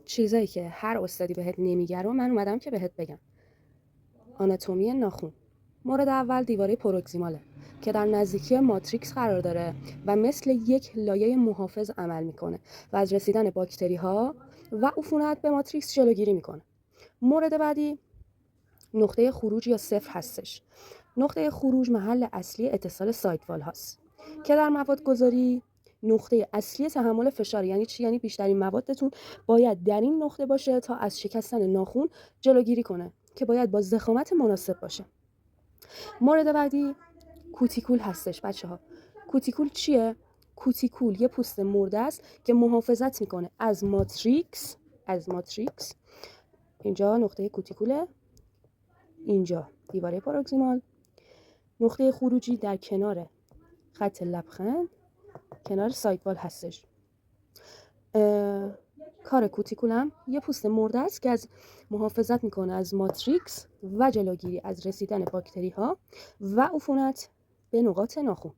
چیزایی که هر استادی بهت نمیگه رو من اومدم که بهت بگم. آناتومی ناخن. مورد اول دیواره پروگزیماله که در نزدیکی ماتریکس قرار داره و مثل یک لایه محافظ عمل میکنه و از رسیدن باکتری ها و عفونت به ماتریکس جلوگیری میکنه. مورد بعدی نقطه خروج یا صفر هستش. نقطه خروج محل اصلی اتصال سایت وال هاست که در مواد گذاری نقطه اصلی تحمل فشار. یعنی چی؟ یعنی بیشترین موادتون باید در این نقطه باشه تا از شکستن ناخن جلوگیری کنه که باید با ضخامت مناسب باشه. مورد بعدی کوتیکول هستش بچه‌ها. کوتیکول چیه؟ کوتیکول یه پوست مرده است که محافظت میکنه از ماتریکس. اینجا نقطه کوتیکوله، اینجا دیواره پروگزیمال. نقطه خروجی در کنار خط لبخند، کنار سایت وال هستش. کار کوتیکولم یه پوست مرده است که از محافظت میکنه از ماتریکس و جلوگیری از رسیدن باکتری ها و عفونت به نقاط ناخن.